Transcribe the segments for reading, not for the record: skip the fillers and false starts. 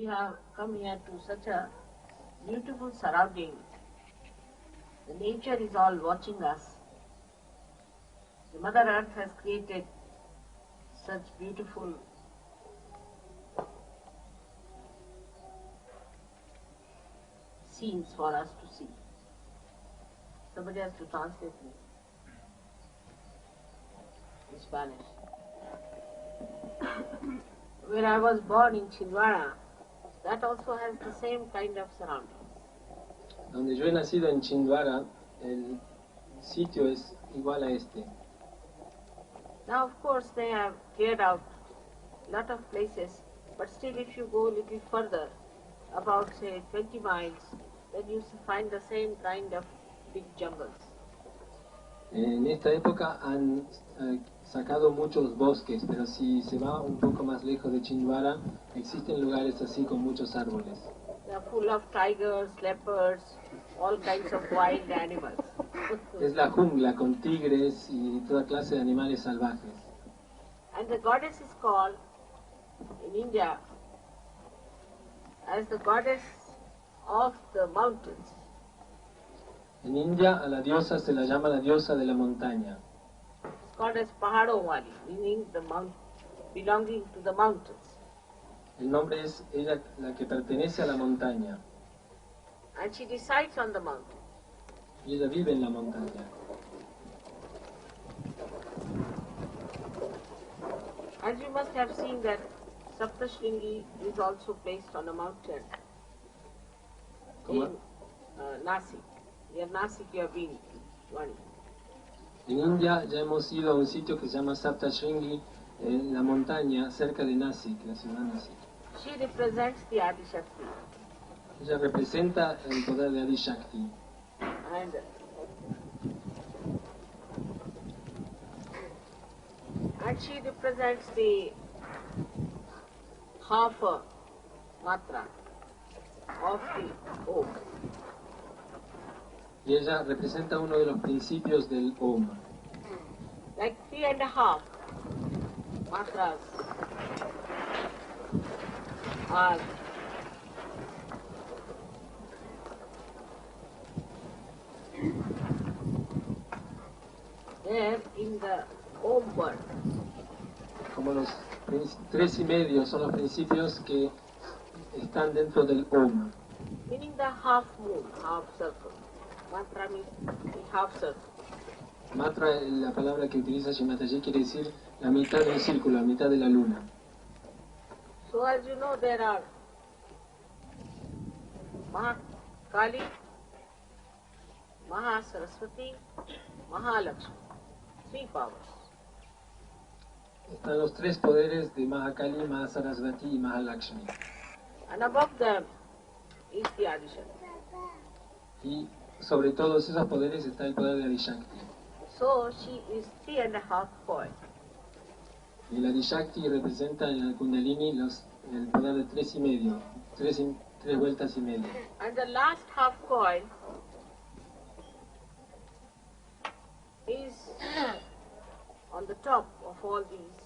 we have come here to such a beautiful surrounding. The nature is all watching us. The Mother Earth has created such beautiful scenes for us to see. Somebody has to translate me in Spanish. Where I was born in Chhindwara, that also has the same kind of surroundings. Donde yo he nacido en Chhindwara, el sitio es igual a este. Now of course they have cleared out a lot of places, but still if you go a little further, about say 20 miles, then you find the same kind of big jungles. En esta época han sacado muchos bosques, pero si se va un poco más lejos de Chhindwara, existen lugares así con muchos árboles. They are full of tigers, leopards, all kinds of wild animals. Es la jungla con tigres y toda clase de animales salvajes. And the goddess is called in India as the goddess of the mountains. En India a la diosa se la llama la diosa de la montaña. It's called as Pahado Wali, meaning the belonging to the mountains. El nombre es ella la que pertenece a la montaña. And she resides on the mountain. Y ella vive en la montaña. As you must have seen that Saptashringi is also placed on a mountain in Nasik. Near Nasik you have been one. En India ya hemos ido a un sitio que se llama Saptashringi, en la montaña cerca de Nasik, la ciudad de Nasik. She represents the Adi Shakti. Ella representa el poder de Adi Shakti. And she represents the half matra of the Om. Y ella representa uno de los principios del Om. Like 3.5 matras are there in the Om word. Como los 3.5 son los principios que están dentro del Om. Meaning the half moon, half circle. Matra means the half circle. Matra, la palabra que utiliza Shri Mataji, quiere decir la mitad del círculo, la mitad de la luna. So as you know, there are Mahakali, Mahasaraswati, Mahalakshmi, 3 powers. Están los 3 poderes de Mahakali, Mahasarasvati y Mahalakshmi. And above them is the Adi Shakti. Y sobre todos esos poderes está el poder de Adi Shakti. So she is 3.5 coil. Y el Adi Shakti representa en el Kundalini el poder de 3.5, 3 vueltas y media. And the last half coil is on the top of all these,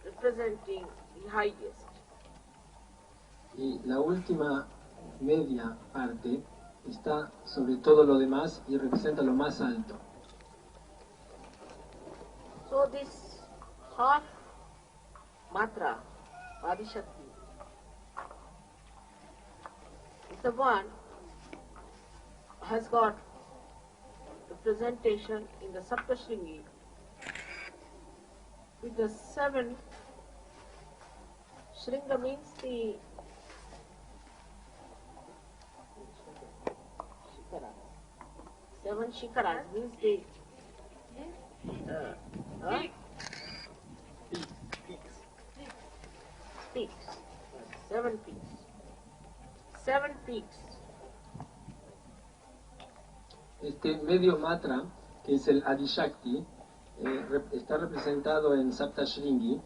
representing the highest. Y la última media parte está sobre todo lo demás y representa lo más alto. So this half matra, Adi Shakti, is the one has got representation in the Saptashringi with the 7 Shringa means the Shikaras. 7 Shikaras means the peaks. 7 peaks. 7 peaks. Este medio matra, que es el Adi Shakti, está representado en Saptashringi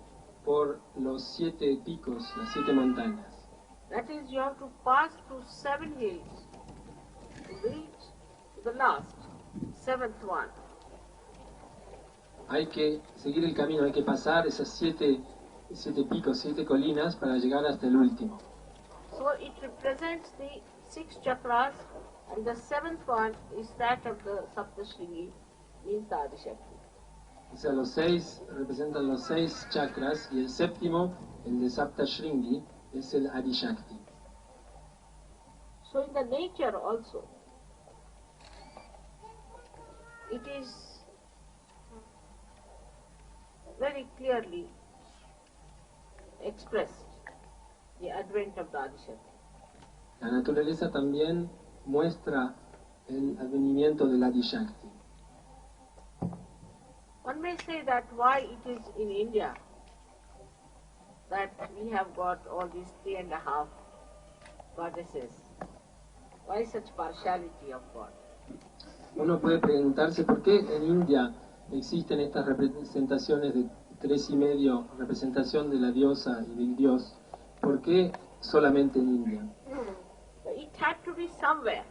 por los 7 picos, las 7 montañas. That is, you have to pass through 7 hills to reach the last, 7th one. Hay que seguir el camino, hay que pasar esas 7 picos, 7 colinas para llegar hasta el último. So it represents the 6 chakras, and the 7th one is that of the Saptashringi, means the Adishakti. O sea, los 6 representan los 6 chakras y el séptimo, el de Sapta Shringi, es el Adishakti. So in the nature also, it is very clearly expressed, the advent of the Adishakti. La naturaleza también muestra el advenimiento del Adishakti. One may say that why it is in India that we have got all these 3.5 goddesses. Why such partiality of God? Uno puede preguntarse por qué en India existen estas representaciones de 3.5 representación de la diosa y del dios. ¿Por qué solamente en India? It had to be somewhere.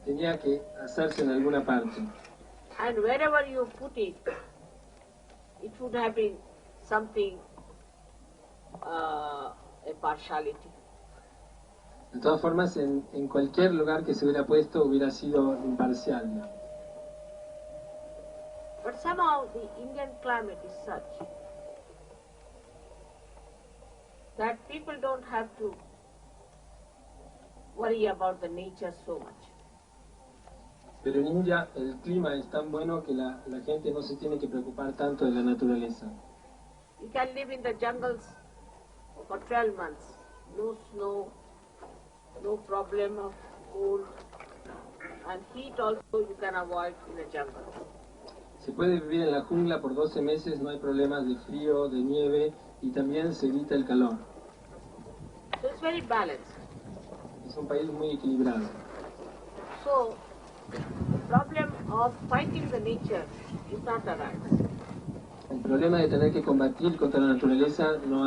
Tenía que hacerse en alguna parte. And wherever you put it, it would have been something, a partiality. De todas formas, en cualquier lugar que se hubiera puesto hubiera sido imparcial, ¿no? But somehow the Indian climate is such that people don't have to worry about the nature so much. Pero en India el clima es tan bueno que la gente no se tiene que preocupar tanto de la naturaleza. You can live in the jungles for 12 months, no snow, no problem of cold, and heat also you can avoid in the jungle. Se puede vivir en la jungla por 12 meses, no hay problemas de frío, de nieve, y también se evita el calor. So it's very balanced. Es un país muy equilibrado. So the problem of fighting the nature is not arise. El problema de tener que combatir contra la naturaleza no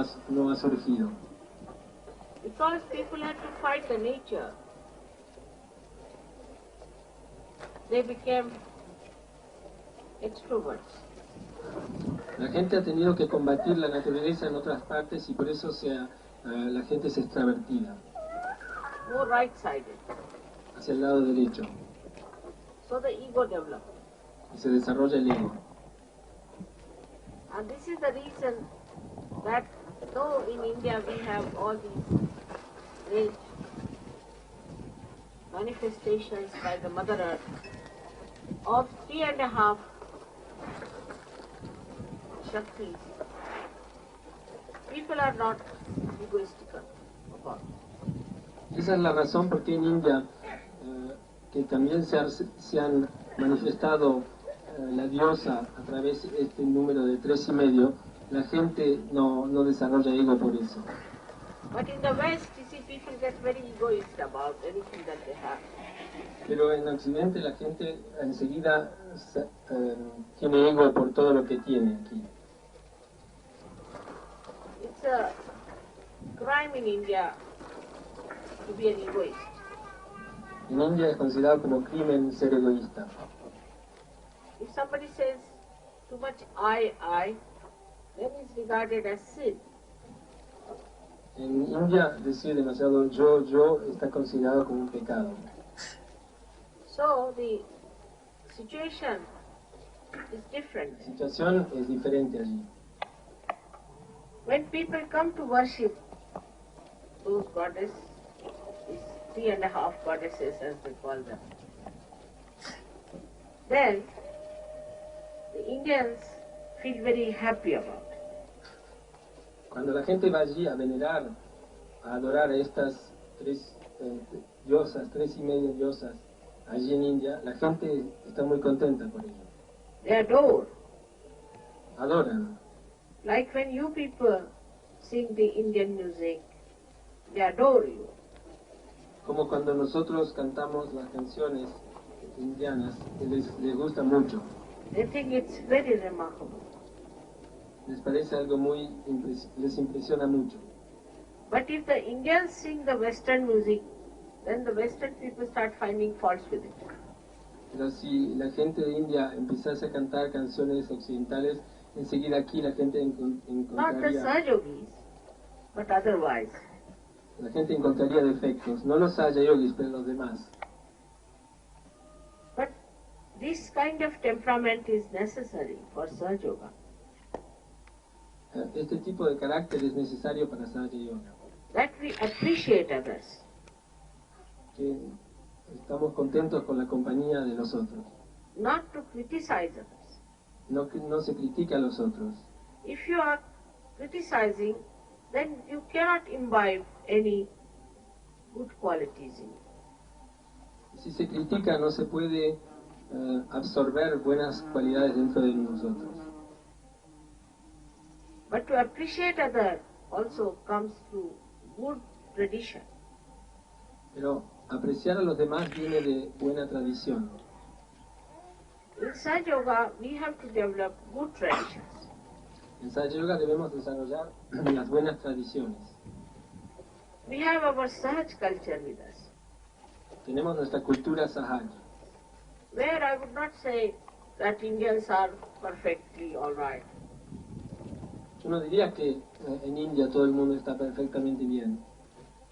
ha surgido. Because people had to fight the nature, they became extroverts. La gente ha tenido que combatir la naturaleza en otras partes y por eso la gente es extravertida, More right-sided. hacia el lado derecho, So the ego developed. y se desarrolla el ego. And this is the reason that though in India we have all these great manifestations by the Mother Earth of 3.5 Shaktis, people are not egoistical about it. Esa es la razón por qué en India, que también se han manifestado la diosa a través de este número de 3.5, la gente no desarrolla ego por eso. But in the West, you see, people get very egoist about anything that they have. Pero en Occidente la gente enseguida tiene ego por todo lo que tiene aquí. It's a crime in India to be an egoist. En India es considerado como crimen ser egoísta. If somebody says too much I, then it's regarded as sin. En India decir demasiado yo está considerado como un pecado. So the situation is different. La situación es diferente allí. When people come to worship those goddesses, these 3.5 goddesses as they call them, then the Indians feel very happy about it. Cuando la gente va allí a venerar, a adorar a estas 3.5 diosas, allí en India, la gente está muy contenta por ello. They adore. Adoran. Like when you people sing the Indian music, they adore you. Como cuando nosotros cantamos las canciones indianas, que les gusta mucho. They think it's very remarkable. Les parece algo les impresiona mucho. But if the Indians sing the Western music, then the Western people start finding faults with it. Pero si la gente de India empezase a cantar canciones occidentales, enseguida aquí la gente Not the encontraría, Sahajogis, but otherwise. la gente encontraría defectos, no los Sahajayogis, pero los demás. But this kind of temperament is necessary for Sahajayoga. Este tipo de carácter es necesario para Sahaja Yoga. That we appreciate others. Que estamos contentos con la compañía de los otros. Not to criticize others. No se critica a los otros. If you are criticizing, then you cannot imbibe any good qualities in you. Si se critica, no se puede absorber buenas cualidades dentro de nosotros. But to appreciate others also comes through good tradition. Pero apreciar a los demás viene de buena tradición. In Sahaja Yoga, we have to develop good traditions. En Sahaja Yoga debemos desarrollar las buenas tradiciones. We have our Sahaj culture with us, Tenemos nuestra cultura Sahaj, where I would not say that Indians are perfectly all right. yo no diría que en India todo el mundo está perfectamente bien.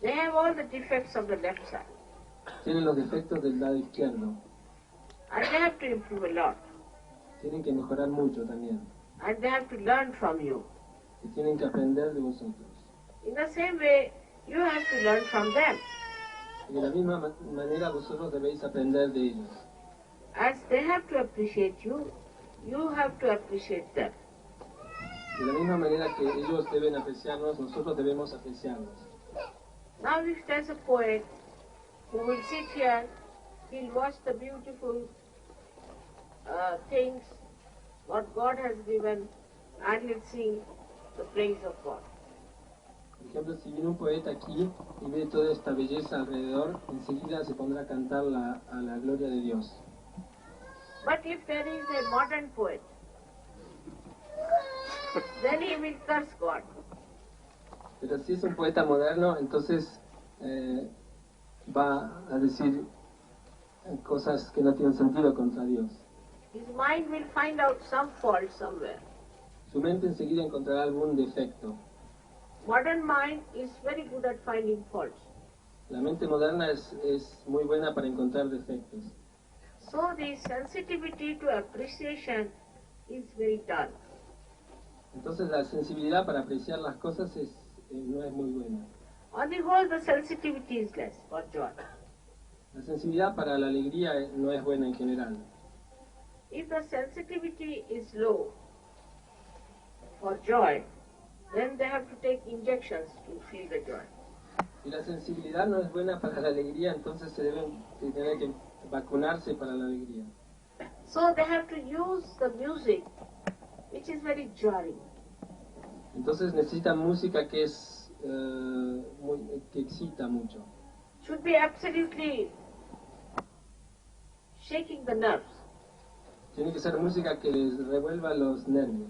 They have all the defects of the left side, Tienen los defectos del lado izquierdo. and they have to improve a lot, Tienen que mejorar mucho también. and they have to learn from you. Y tienen que aprender de vosotros. In the same way, you have to learn from them. Y de la misma manera vosotros debéis aprender de ellos. As they have to appreciate you, you have to appreciate them. De la misma manera que ellos deben apreciarnos, nosotros debemos apreciarlos. Now if there's a poet who will sit here, he'll watch the beautiful things what God has given, and he'll sing the praise of God. Por ejemplo, si viene un poeta aquí y ve toda esta belleza alrededor, enseguida se pondrá a cantar a la gloria de Dios. But if there is a modern poet, then he will curse God. Pero si es un poeta moderno, entonces va a decir cosas que no tienen sentido contra Dios. His mind will find out some fault somewhere. Su mente enseguida encontrará algún defecto. Modern mind is very good at finding faults. La mente moderna es muy buena para encontrar defectos. So the sensitivity to appreciation is very dull. Entonces la sensibilidad para apreciar las cosas no es muy buena. On the whole, the sensitivity is less for joy. La sensibilidad para la alegría no es buena en general. If the sensitivity is low for joy, then they have to take injections to feel the joy. Si la sensibilidad no es buena para la alegría, entonces se deben tener que vacunarse para la alegría. So they have to use the music, which is very jarring. Entonces necesitan música que que excita mucho. Should be absolutely shaking the nerves. Tiene que ser música que les revuelva los nervios.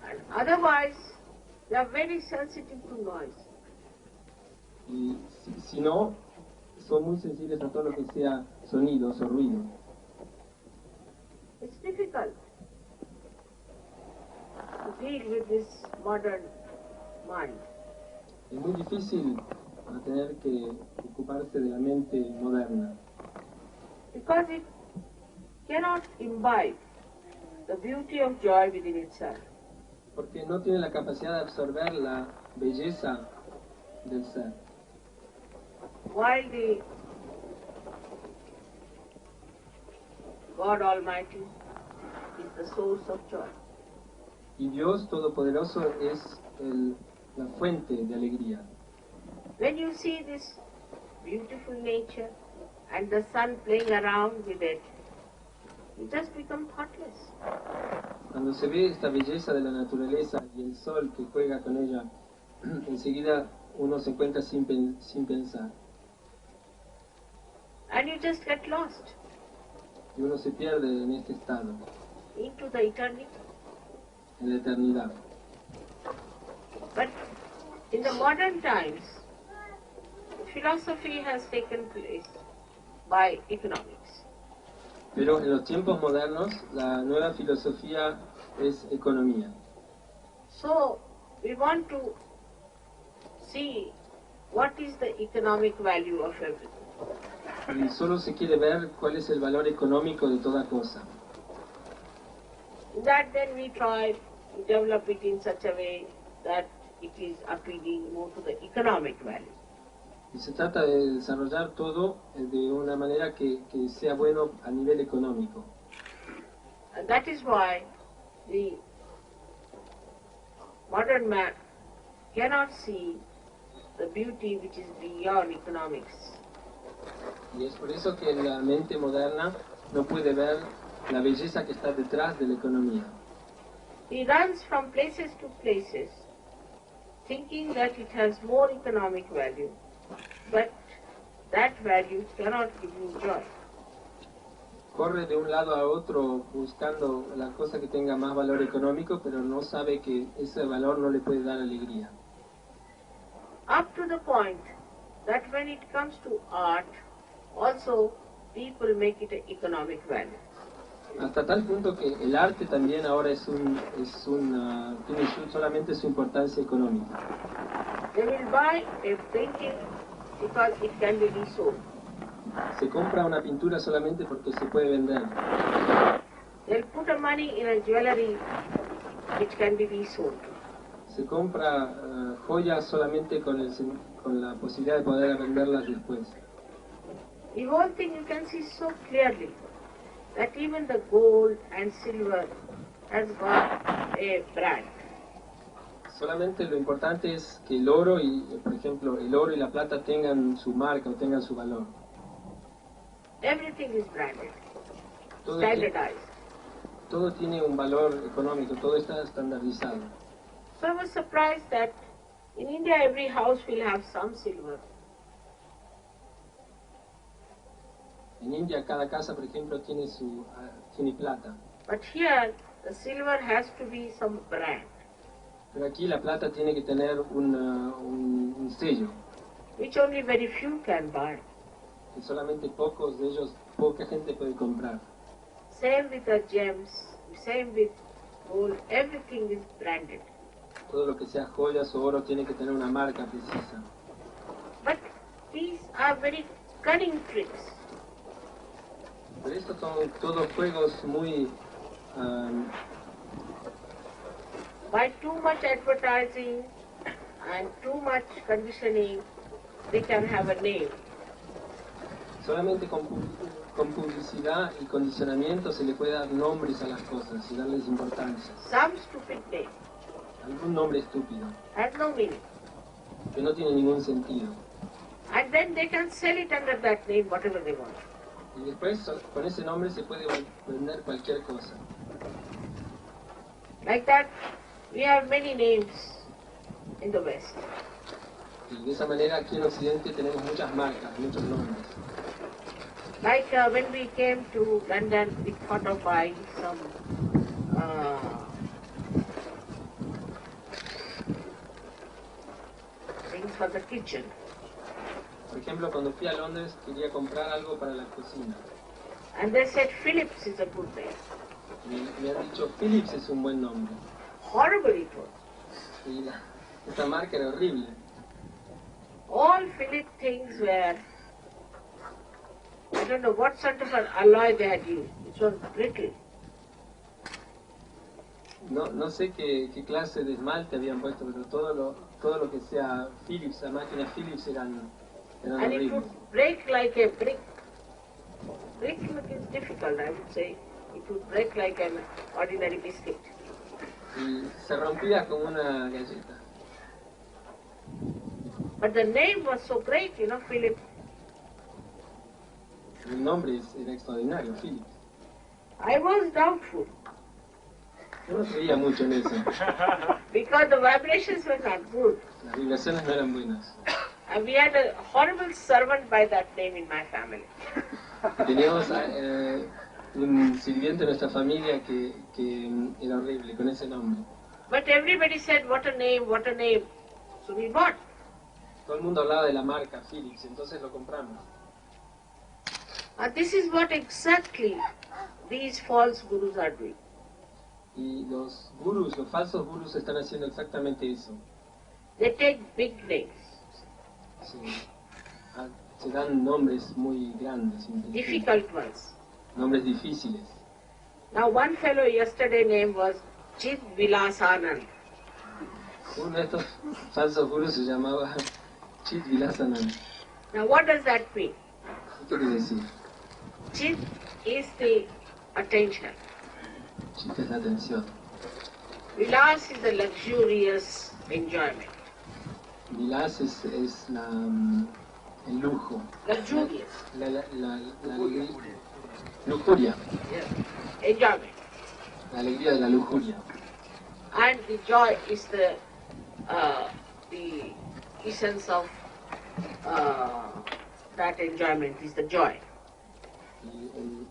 And otherwise, they are very sensitive to noise. Y si no, son muy sensibles a todo lo que sea sonidos o ruido. It's difficult to deal with this modern mind. Es muy difícil tener que ocuparse de la mente moderna, Because it cannot imbibe the beauty of joy within itself. porque no tiene la capacidad de absorber la belleza del ser. While the God Almighty is the source of joy. Y Dios Todopoderoso es la fuente de alegría. When you see this beautiful nature and the sun playing around with it, you just become thoughtless. Cuando se ve esta belleza de la naturaleza y el sol que juega con ella, enseguida uno se encuentra sin pensar. And you just get lost Y uno se pierde en este estado, into the eternity. en la eternidad. But in the modern times, philosophy has taken place by economics. Pero en los tiempos modernos, la nueva filosofía es economía. So we want to see what is the economic value of everything. Y solo se quiere ver cuál es el valor económico de toda cosa. That then we try to develop it in such a way that it is appealing more to the economic value. Y se trata de desarrollar todo de una manera que sea bueno a nivel económico. And that is why the modern man cannot see the beauty which is beyond economics. Y es por eso que la mente moderna no puede ver la belleza que está detrás de la economía. He runs from places to places, thinking that it has more economic value, but that value cannot give you joy. Corre de un lado a otro buscando la cosa que tenga más valor económico, pero no sabe que ese valor no le puede dar alegría. Up to the point that when it comes to art, also people make it an economic value. Hasta tal punto que el arte también ahora tiene solamente su importancia económica. They will buy a painting because it can be resold. Se compra una pintura solamente porque se puede vender. They'll put a money in a jewelry which can be resold. Se compra joyas solamente con la posibilidad de poder venderlas después. The whole thing you can see so clearly that even the gold and silver has got a brand. Solamente lo importante es que el oro por ejemplo, el oro y la plata tengan su marca o tengan su valor. Everything is branded, Todo standardized. Todo tiene un valor económico, todo está estandarizado. So I was surprised that in India every house will have some silver. En India cada casa, por ejemplo, tiene plata. But here the silver has to be some brand, Pero aquí la plata tiene que tener un sello, which only very few can buy. que solamente pocos de ellos, poca gente puede comprar. Same with the gems, same with gold, everything is branded. Todo lo que sea joyas o oro tiene que tener una marca precisa. But these are very cunning tricks. Pero estos son todos juegos muy... By too much advertising and too much conditioning, they can have a name. Solamente con publicidad y condicionamiento se le puede dar nombres a las cosas y darles importancia. Some stupid name Algún nombre estúpido, has no meaning. que no tiene ningún sentido. And then they can sell it under that name, whatever they want. Y después con ese nombre se puede vender cualquier cosa. Like that, we have many names in the West. Y de esa manera aquí en Occidente tenemos muchas marcas, muchos nombres. Like when we came to London, we thought of buying some things for the kitchen. Por ejemplo, cuando fui a Londres quería comprar algo para la cocina. And they said Philips is a good name. Me han dicho, Philips es un buen nombre. Horrible it was. Y esta marca era horrible. All Philips things were, I don't know what sort of an alloy they had used. It was brittle. No sé qué clase de esmalte habían puesto, pero todo lo que sea Philips, la máquina Philips eran And it horribles. would break like a brick. Brick is difficult, I would say. It would break like an ordinary biscuit. Y se rompía como una galleta. But the name was so great, you know, Philip. El nombre era extraordinario, Philips. I was doubtful Yo no creía mucho en eso. because the vibrations were not good. Las vibraciones no eran buenas. And we had a horrible servant by that name in my family. Y teníamos un sirviente de nuestra familia que era horrible, con ese nombre. But everybody said, what a name, what a name. So we bought. Todo el mundo hablaba de la marca Philips, entonces lo compramos. And this is what exactly these false gurus are doing. Y los gurús, los falsos gurús están haciendo exactamente eso. They take big names. se dan nombres muy grandes, difficult ones. nombres difíciles. Now one fellow yesterday name was Chit Vilasanand. Uno de estos falsos gurus se llamaba Chit Vilasanand. Now what does that mean? ¿Qué quiere decir? Chit is the attention. Chit es la atención. Vilas is the luxurious enjoyment. Vilas es el lujo. Luxurious. La lujuria. Yes. Enjoyment. La alegría de la lujuria. And the joy is the essence of that enjoyment, is the joy. Y el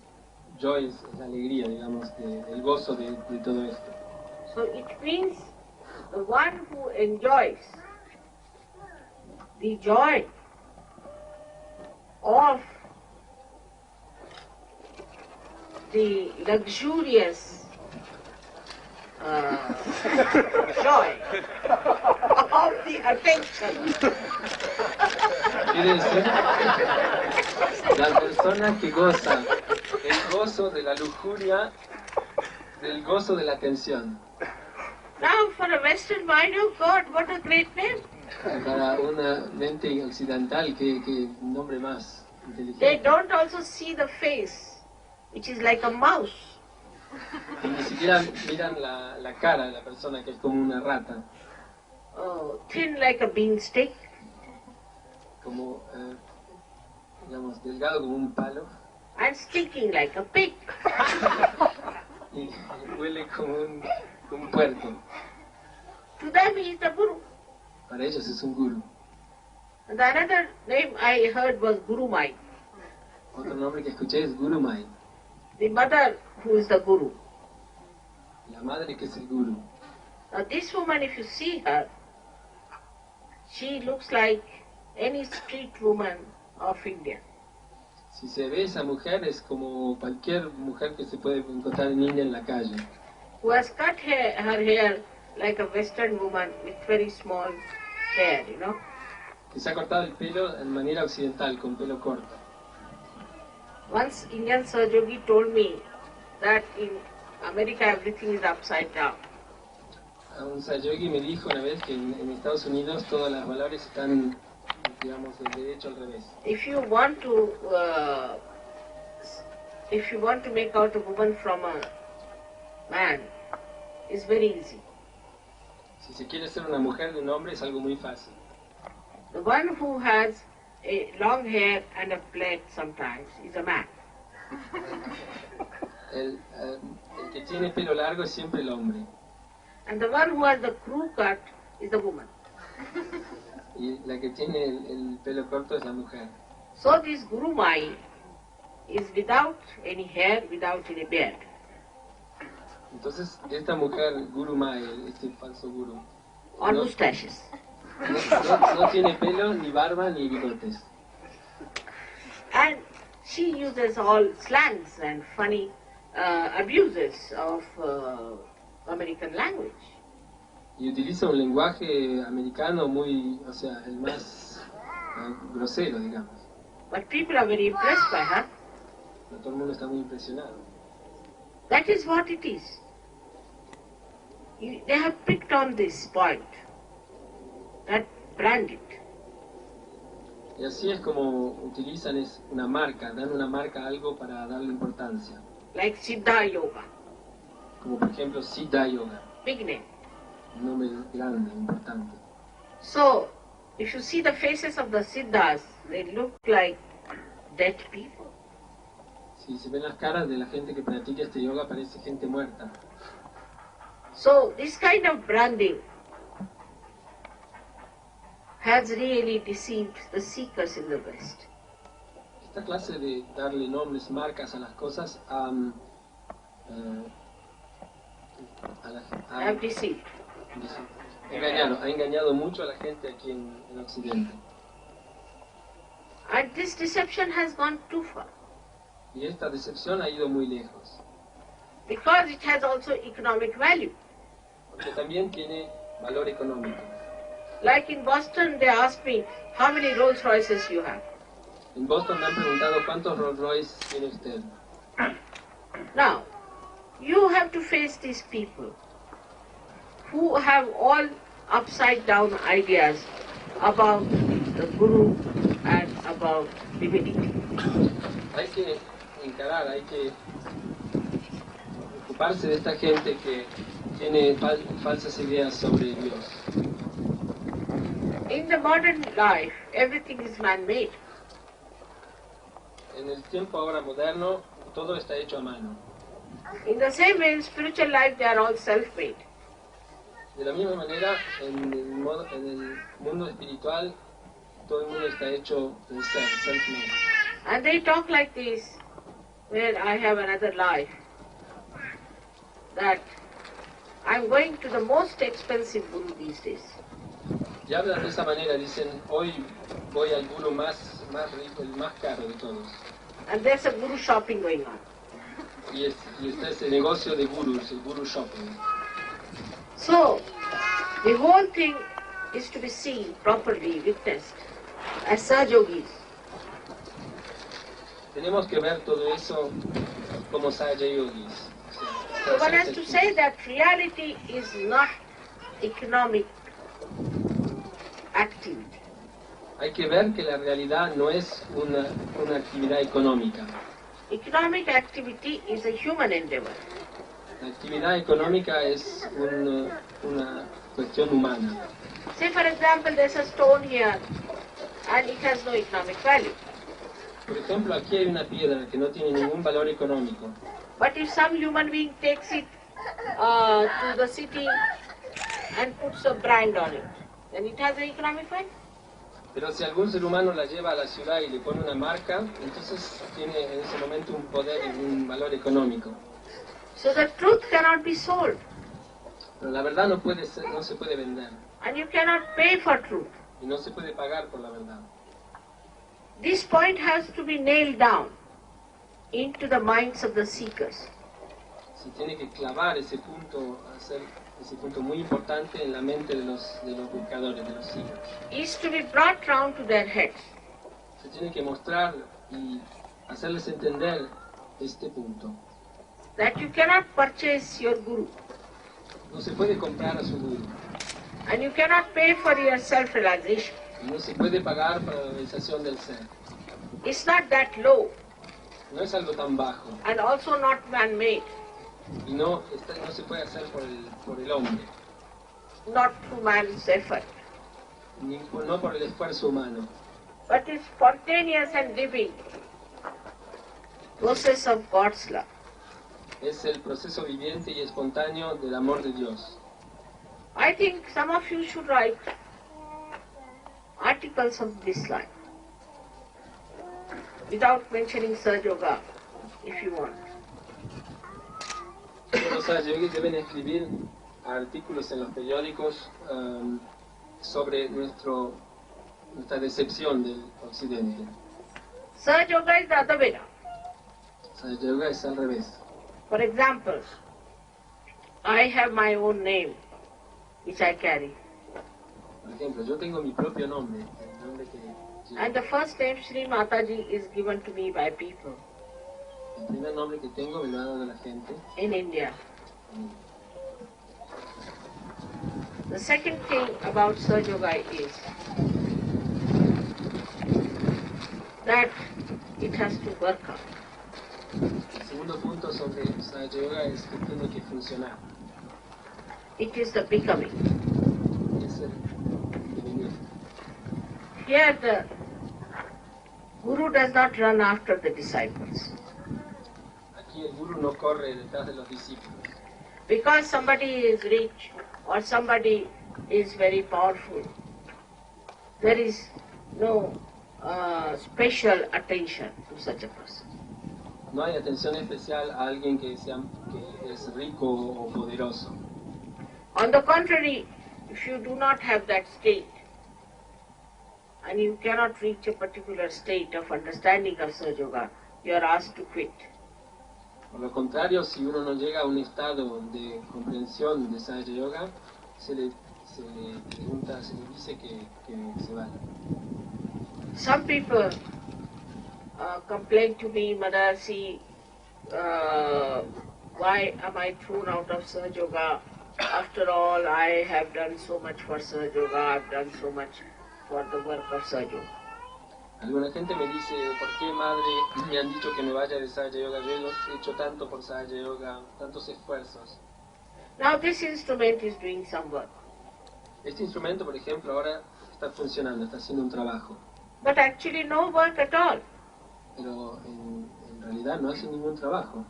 joy es la alegría, digamos, el gozo de todo esto. So it means the one who enjoys the joy of the luxurious joy of the attention. Quiere decir, la persona que goza el gozo de la lujuria, del gozo de la atención. Now for a Western mind, oh God, what a great name. Para una mente occidental, qué nombre más They inteligente. don't also see the face, which is like a mouse. Y ni siquiera miran la cara de la persona, que es como una rata, Thin like a beanstalk, como, digamos, delgado como un palo, and stinking like a pig. y huele como un puerco. To them he is the Guru. Para ellos es un guru. And the another name I heard was Guru Mai, Otro nombre que escuché es Guru Mai, the mother who is the Guru. la madre que es el guru. Now this woman, if you see her, she looks like any street woman of India. Si se ve esa mujer, es como cualquier mujer que se puede encontrar en India en la calle, Who has cut her hair like a Western woman with very small hair, you know. que se ha cortado el pelo de manera occidental, con pelo corto. Once Indian Sahajayogi told me that in America everything is upside down. Un Sahajayogi me dijo una vez que en Estados Unidos todas las valores están, digamos, del derecho al revés. If you want to make out a woman from a man, it's very easy. Si se quiere ser una mujer de un hombre es algo muy fácil. The one who has a long hair and a plait sometimes is a man. El que tiene pelo largo es siempre el hombre. And the one who has the crew cut is the woman. Y la que tiene el pelo corto es la mujer. So this Guru Mai is without any hair, without any beard. Entonces, esta mujer, Guru Mai, este falso guru, Or no, mustaches. no tiene pelo, ni barba, ni bigotes. And she uses all slangs and funny abuses of American language. Y utiliza un lenguaje americano muy, o sea, el más grosero, digamos. But people are very impressed by her. Pero todo el mundo está muy impresionado. That is what it is. They have picked on this point, that brand it. Y así es como utilizan una marca, dan una marca a algo para darle importancia. Like Siddha Yoga, Como por ejemplo Sahaja Yoga, big name. un nombre grande, importante. So, if you see the faces of the Siddhas, they look like dead people. Si se ven las caras de la gente que practica este yoga, parece gente muerta. So, this kind of branding has really deceived the seekers in the West. Esta clase de darle nombres, marcas a las cosas Have deceived. ha engañado mucho a la gente aquí en Occidente. And this deception has gone too far. Y esta decepción ha ido muy lejos, Because it has also economic value. porque también tiene valor económico. Like in Boston, they asked me, how many Rolls Royces you have? En Boston me han preguntado cuántos Rolls Royce tiene usted. Now, you have to face these people who have all upside down ideas about the Guru and about divinity. Hay que encarar, hay que ocuparse de esta gente que tiene falsas ideas sobre Dios. In the modern life, everything is man-made. En el tiempo ahora moderno, todo está hecho a mano. In the same way, in spiritual life, they are all self-made. De la misma manera, en el mundo espiritual, todo el mundo está hecho de ser, self-made. And they talk like this, where I have another life, that I'm going to the most expensive guru these days. Y hablan de esa manera, dicen, hoy voy al guru más rico, el más caro de todos. And there's a guru shopping going on. Y está ese negocio de gurus, el guru shopping. So, the whole thing is to be seen properly, witnessed, as Sahajayogis. Tenemos que ver todo eso como Sahajayogis. So one has to say that reality is not economic activity. Hay que ver que la realidad no es una actividad económica. Economic activity is a human endeavor. La actividad económica es una cuestión humana. Say for example, there's a stone here and it has no economic value. Por ejemplo, aquí hay una piedra que no tiene ningún valor económico. But if some human being takes it to the city and puts a brand on it, then it has an economic value. Pero si algún ser humano la lleva a la ciudad y le pone una marca, entonces tiene en ese momento un poder y un valor económico. So the truth cannot be sold. Pero la verdad no se puede vender. And you cannot pay for truth. Y no se puede pagar por la verdad. This point has to be nailed down into the minds of the seekers. Se tiene que clavar ese punto, hacer ese punto muy importante en la mente de los buscadores, de los seekers. Is to be brought round to their heads. Se tiene que mostrar y hacerles entender este punto. That you cannot purchase your guru. No se puede comprar a su guru. And you cannot pay for your self-realization. Y no se puede pagar para la realización del ser. It's not that low. No es algo tan bajo. And also not man-made. Y no se puede hacer por el hombre. Not through man's effort. No por el esfuerzo humano. But it's spontaneous and living process of God's love. Es el proceso viviente y espontáneo del amor de Dios. I think some of you should write articles of this line without mentioning Sahajayoga, if you want. Los Sahajayogis deben escribir artículos en los periódicos sobre nuestra decepción del occidente. Sahajayoga is the other way now. Sahajayoga es al revés. For example, I have my own name, which I carry. Por ejemplo, yo tengo mi propio nombre, el nombre que llevo. And the first name, Shri Mataji, is given to me by people El primer nombre que tengo me lo ha dado la gente. in India. The second thing about Sahajayoga is that it has to work out. El segundo punto sobre Sahajayoga es que tiene que funcionar. It is the becoming. Es el devenir. Here the Guru does not run after the disciples. Aquí el guru no corre detrás de los discípulos. Because somebody is rich or somebody is very powerful, there is no special attention to such a person. No hay atención especial a alguien que es rico o poderoso. On the contrary, if you do not have that state and you cannot reach a particular state of understanding of Sahajayoga, you are asked to quit. Por lo contrario, si uno no llega a un estado de comprensión de Sahajayoga, se le se le pregunta, se le dice que se vaya. Some people complain to me, Mataji, why am I thrown out of Sahajayoga? After all, I have done so much for Sahajayoga, I've done so much for the work of Sahajayoga. Alguna gente me dice, ¿por qué, madre, me han dicho que me vaya de Sahajayoga? Yo he hecho tanto por Sahajayoga, tantos esfuerzos. Now this instrument is doing some work. Este instrumento, por ejemplo, ahora está funcionando, está haciendo un trabajo. But actually no work at all. Pero en realidad no hace ningún trabajo.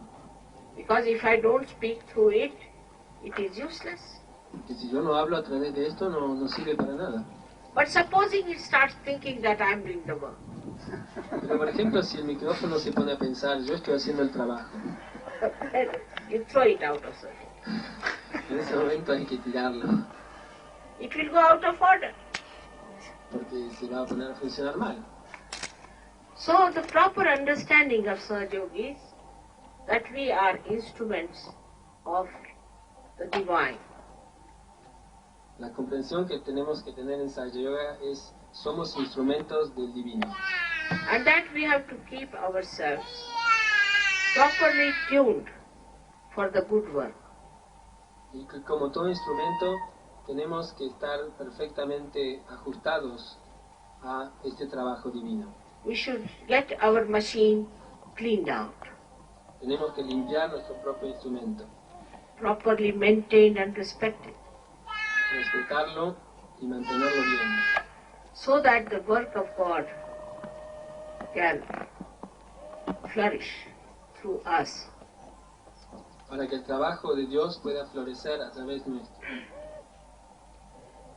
Because if I don't speak through it, it is useless. Que si yo no hablo a través de esto, no sirve para nada. But supposing it starts thinking that I am doing the work. Pero por ejemplo, si el micrófono se pone a pensar, yo estoy haciendo el trabajo. You throw it out of circle. En ese momento hay que tirarlo, It will go out of order. porque se va a poner a funcionar mal. So the proper understanding of Sahajayoga is that we are instruments of the divine. La comprensión que tenemos que tener en Sahajayoga es, somos instrumentos del divino. And that we have to keep ourselves properly tuned for the good work. Y que como todo instrumento, tenemos que estar perfectamente ajustados a este trabajo divino. We should get our machine cleaned out, Tenemos que limpiar nuestro propio instrumento, properly maintained and respected, respetarlo y mantenerlo bien, so that the work of God can flourish through us. para que el trabajo de Dios pueda florecer a través nuestro.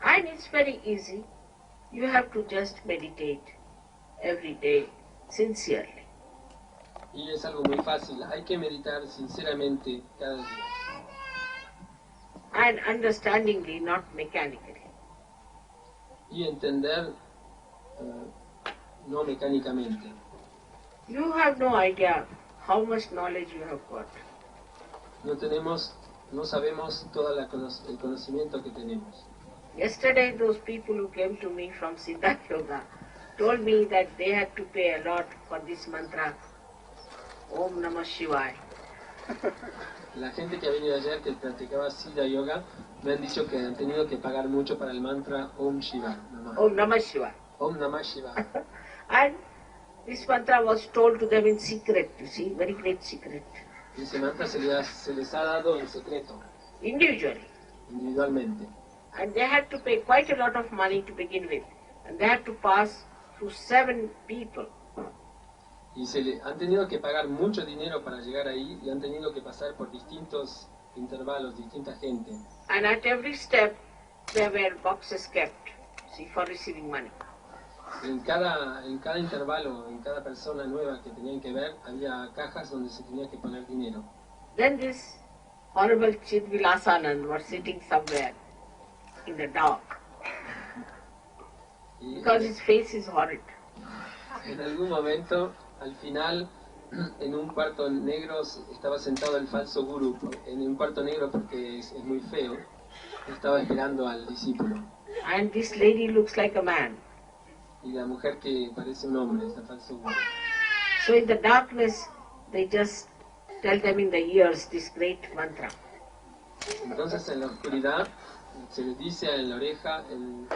And it's very easy. You have to just meditate every day sincerely. Y es algo muy fácil, hay que meditar sinceramente cada día. And understandingly, not mechanically. Y entender no mecánicamente. You have no idea how much knowledge you have got. No sabemos todo el conocimiento que tenemos. Yesterday, those people who came to me from Sahaja Yoga told me that they had to pay a lot for this mantra, Om Namah Shivaya. La gente que ha venido ayer que practicaba Sahaja Yoga me han dicho que han tenido que pagar mucho para el mantra Om Shiva. Om Namah Shivaya. Om Namah Shiva. And this mantra was told to them in secret, you see, very great secret, Y ese mantra se les ha dado en secreto, individually. individualmente. And they had to pay quite a lot of money to begin with. And they had to pass through 7 people. Y han tenido que pagar mucho dinero para llegar ahí y han tenido que pasar por distintos intervalos, distinta gente. And at every step there were boxes kept, see, for receiving money. En cada intervalo, en cada persona nueva que tenían que ver, había cajas donde se tenía que poner dinero. Then this horrible Chidvilasanand was sitting somewhere in the dark, because his face is horrid. En algún momento, al final, en un cuarto negro estaba sentado el falso gurú, en un cuarto negro porque es muy feo, estaba esperando al discípulo. And this lady looks like a man. Y la mujer que parece un hombre, está falso gurú. So in the darkness, they just tell them in the ears this great mantra. Entonces en la oscuridad se les dice en la oreja el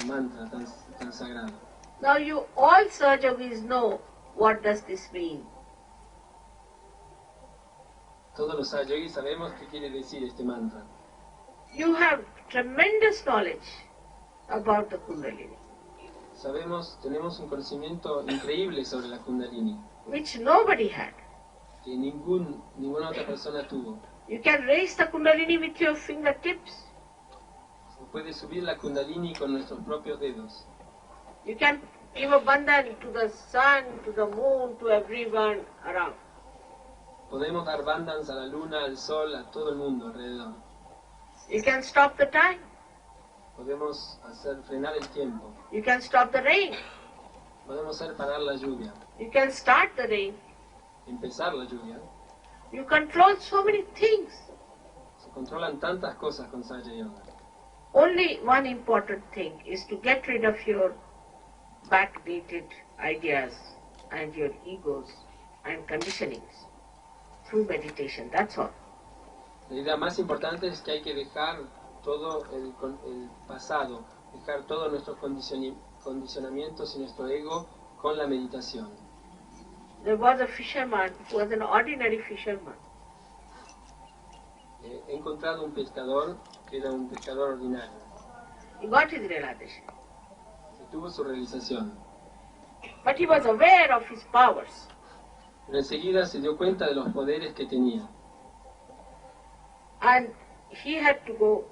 mantra tan sagrado. Now you all Sahajayogis know what does this mean. Todos los Sahajayogis sabemos qué quiere decir este mantra. You have tremendous knowledge about the Kundalini, Tenemos un conocimiento increíble sobre la Kundalini, which nobody had. que ninguna otra persona tuvo. You can raise the Kundalini with your fingertips. Se puede subir la Kundalini con nuestros propios dedos. You can give a bandhan to the sun, to the moon, to everyone around. Podemos dar bandhans a la luna, al sol, a todo el mundo alrededor. You can stop the time. Podemos frenar el tiempo. You can stop the rain. Podemos hacer parar la lluvia, You can start the rain. empezar la lluvia. You control so many things. Se controlan tantas cosas con Sahaja Yoga. Only one important thing is to get rid of your backdated ideas and your egos and conditionings through meditation. That's all. La idea más importante es que hay que dejar todo el pasado, dejar todos nuestros condicionamientos y nuestro ego con la meditación. There was a fisherman who was an ordinary fisherman. He encontrado un pescador que era un pescador ordinario. He got his realization. Tuvo su realización. But he was aware of his powers. Pero enseguida se dio cuenta de los poderes que tenía. And he had to go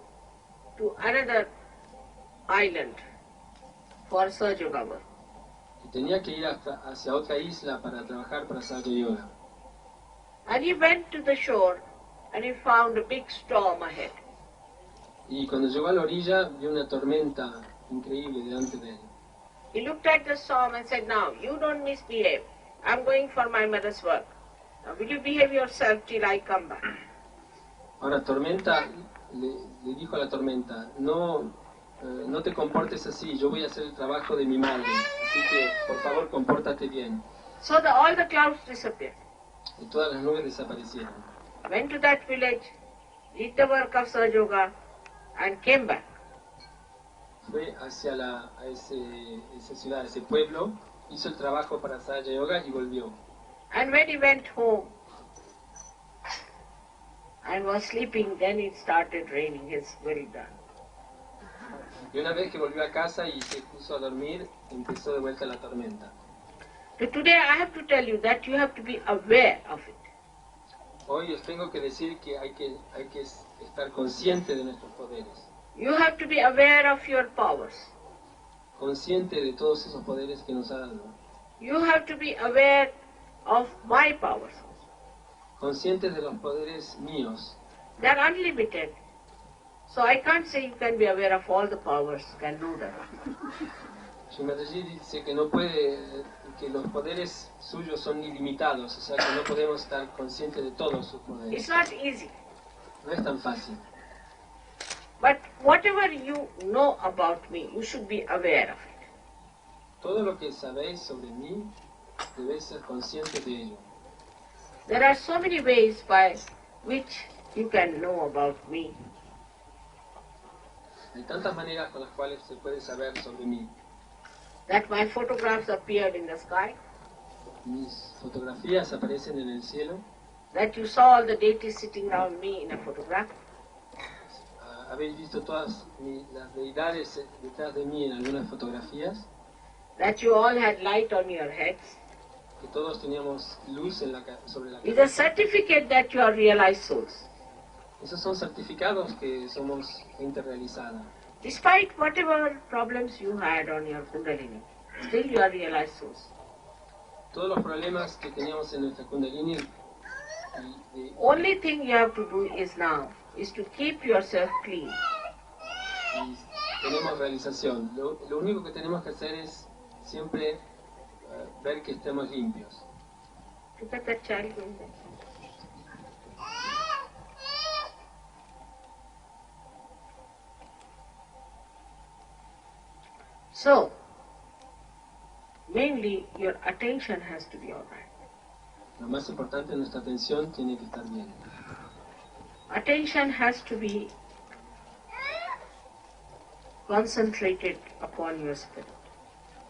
to another island for Sahajayoga work. Y tenía que ir hacia otra isla para trabajar para Sahajayoga. And he went to the shore and he found a big storm ahead. Y cuando llegó a la orilla vio una tormenta increíble delante de él. He looked at the storm and said, "Now, you don't misbehave. I'm going for my mother's work. Now, will you behave yourself till I come back?" Ahora tormenta le dijo a la tormenta, no te comportes así, yo voy a hacer el trabajo de mi madre, así que por favor compórtate bien. So all the clouds disappeared. Y todas las nubes desaparecieron. Went to that village, did the work of Sahajayoga and came back. Fue hacia esa ciudad, ese pueblo, hizo el trabajo para Sahajayoga y volvió. And when he went home and was sleeping, then it started raining. It's very done. Y una vez que volvió a casa y se puso a dormir, empezó de vuelta la tormenta. So today I have to tell you that you have to be aware of it. Hoy os tengo que decir que hay que estar consciente de nuestros poderes. You have to be aware of your powers. Consciente de todos esos poderes que nos ha dado. You have to be aware of my powers. Consciente de los poderes míos. They are unlimited. So I can't say you can be aware of all the powers, can do that. Shri Mataji dice que no puede, que los poderes suyos son ilimitados, o sea que no podemos estar conscientes de todos sus poderes. It's not easy. No es tan fácil. But whatever you know about me, you should be aware of it. Todo lo que sabéis sobre mí, debéis ser conscientes de ello. There are so many ways by which you can know about me. Hay tantas maneras con las cuales se puede saber sobre mí. That my photographs appeared in the sky. Mis fotografías aparecen en el cielo. That you saw all the deities sitting around me in a photograph. Habéis visto todas las deidades detrás de mí en algunas fotografías. That you all had light on your heads. Que todos teníamos luz sobre la It's cabeza. a certificate that you are realized souls. Esos son certificados que somos gente realizada. Despite whatever problems you had on your Kundalini, still you are realized souls. Todos los problemas que teníamos en nuestra Kundalini. Only thing you have to do is now is to keep yourself clean. Y tenemos realización. Lo único que tenemos que hacer es siempre ver que estemos limpios. Look at that child going there. So, mainly your attention has to be all right. Lo más importante, nuestra atención tiene que estar bien. Attention has to be concentrated upon your spirit.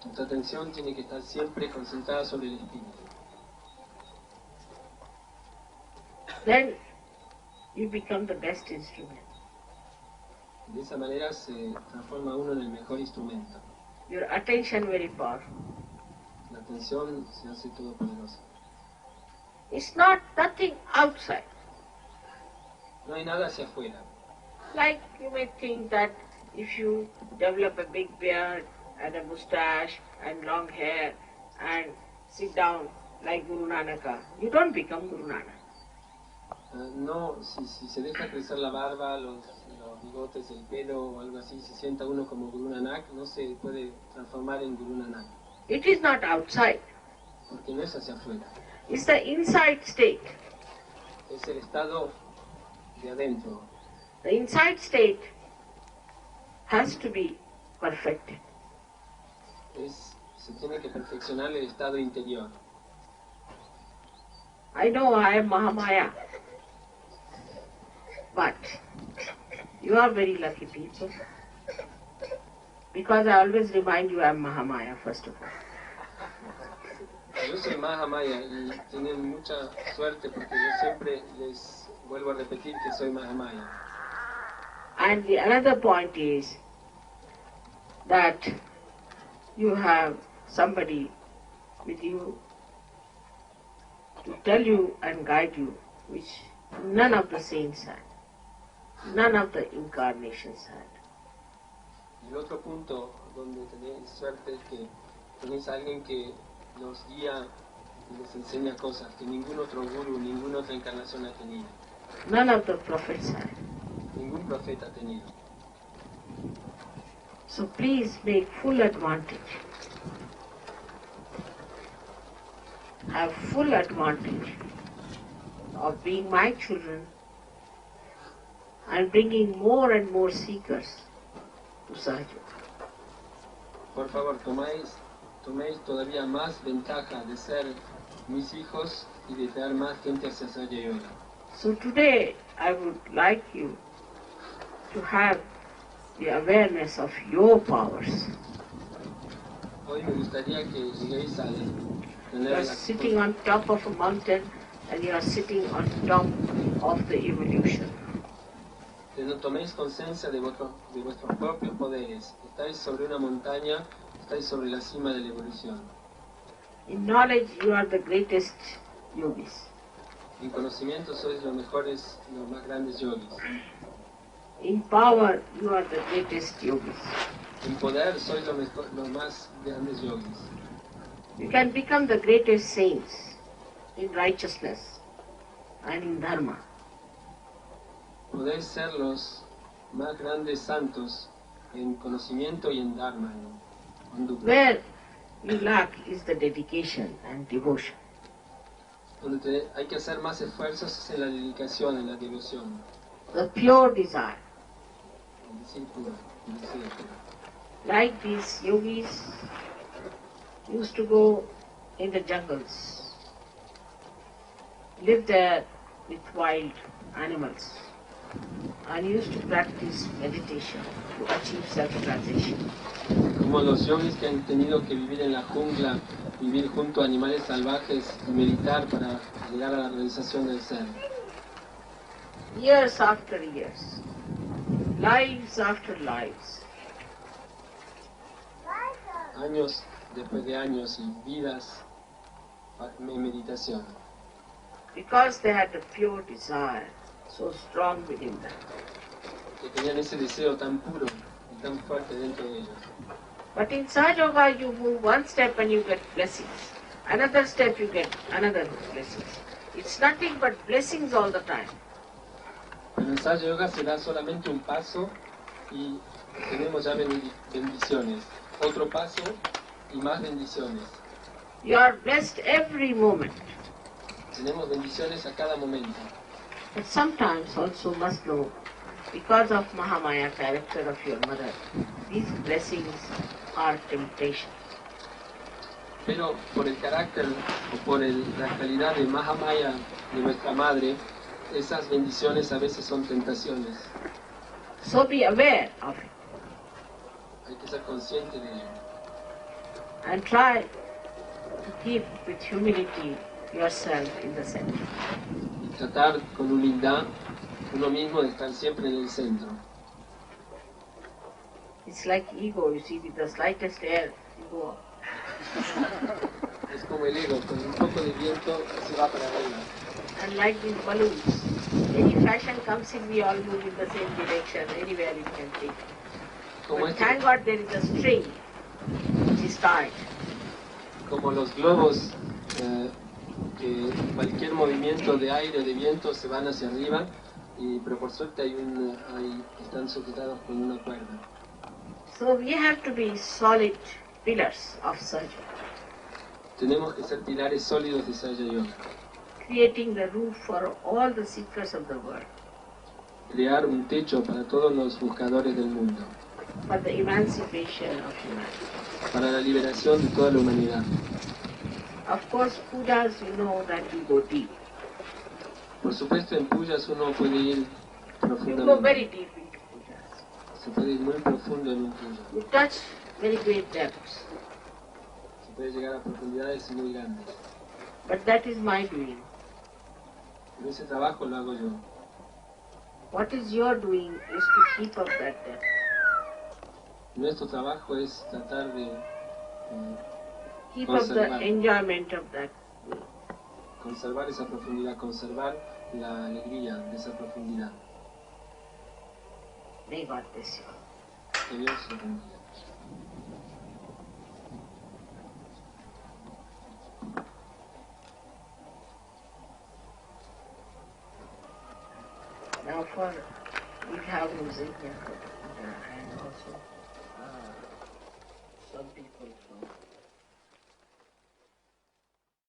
Nuestra atención tiene que estar siempre concentrada sobre el espíritu. Then you become the best instrument. De esa manera se transforma uno en el mejor instrumento. Your attention very powerful. La atención se hace todopoderosa. It's nothing outside. No hay nada hacia afuera. Like you may think that if you develop a big beard and a mustache and long hair and sit down like Guru Nanaka, you don't become Guru Nanak. No, si se deja crecer la barba, los bigotes, el pelo o algo así, se sienta uno como Guru Nanak, no se puede transformar en Guru Nanak. It is not outside. Porque no es hacia afuera. It's the inside state. Es el estado de adentro. The inside state has to be perfected. Se tiene que perfeccionar el estado interior. I know I am Mahamaya, but you are very lucky people, because I always remind you I am Mahamaya first of all. Yo soy Mahamaya y tienen mucha suerte porque yo siempre les vuelvo a repetir que soy Mahamaya. And the another point is that you have somebody with you to tell you and guide you, which none of the saints had, none of the incarnations had. Y el otro punto donde tenéis suerte es que tenéis a alguien que los guía y les enseña cosas que ningún otro guru, ninguna otra encarnación ha tenido. None of the prophets had. Ningún profeta ha tenido. So please make full advantage. Have full advantage of being my children and bringing more and more seekers to Sahaja. Por favor, toméis todavía más ventaja de ser mis hijos y de traer más gente hacia Sahajayoga. So today I would like you to have the awareness of your powers. Hoy me gustaría que lleguéis a You tener are sitting on top of a mountain and you are sitting on top of the evolution. que no toméis conciencia de vuestros propios poderes. Estáis sobre una montaña, estáis sobre la cima de la evolución. In knowledge you are the greatest yogis. En conocimiento sois los mejores, los más grandes yogis. In power you are the greatest yogis. En poder sois los más grandes yogis. You can become the greatest saints in righteousness and in dharma. Podéis ser los más grandes santos en conocimiento y en dharma, en dukkha. Where you lack is the dedication and devotion. Donde hay que hacer más esfuerzos es en la dedicación, en la devoción. The pure desire. El discípulo, el discípulo. Like these yogis used to go in the jungles, live there with wild animals, and used to practice meditation to achieve self-realization. Como los yogis que han tenido que vivir en la jungla, vivir junto a animales salvajes y meditar para llegar a la realización del ser. Years after years, lives after lives, Años después de años y vidas en meditación. because they had a pure desire so strong within them. Que tenían ese deseo tan puro y tan fuerte dentro de ellos. But in Sahajayoga you move one step and you get blessings. Another step you get another blessings. It's nothing but blessings all the time. Pero en Sahajayoga se da solamente un paso y tenemos ya bendiciones. Otro paso y más bendiciones. You are blessed every moment. Tenemos bendiciones a cada momento. But sometimes also must know, because of Mahamaya character of your mother, these blessings are temptation. Pero por el carácter o por la calidad de Mahamaya de nuestra madre, esas bendiciones a veces son tentaciones. So be aware of it Hay que ser consciente de ello. and try to keep with humility yourself in the center. Y tratar con humildad uno mismo de estar siempre en el centro. It's like ego, you see, with the slightest air, you go up. Es como el ego, con un poco de viento se va para arriba. And like these balloons, any fashion comes in, we all move in the same direction, anywhere it can take. Como, But thank God there is a string which is tied. como los globos, que cualquier movimiento de aire o de viento se van hacia arriba, pero por suerte están sujetados con una cuerda. So we have to be solid pillars of Sahaja, Tenemos que ser pilares sólidos de Sahajayoga. creating the roof for all the seekers of the world. Crear un techo para todos los buscadores del mundo. for the emancipation of humanity. para la liberación de toda la humanidad. Of course, pujas, you know that you go deep. Por supuesto, en pujas uno puede ir You go profundamente. very deep into pujas. Se puede ir muy profundo en un puja. You touch very great depths. Se puede llegar a profundidades muy grandes. But that is my doing. Pero ese trabajo lo hago yo. What is your doing is to keep up that depth. Nuestro trabajo es tratar de Keep up the enjoyment of that. conservar esa profundidad, conservar la alegría de esa profundidad. May God bless you. Que Dios lo bendiga. Now we have music and also some people from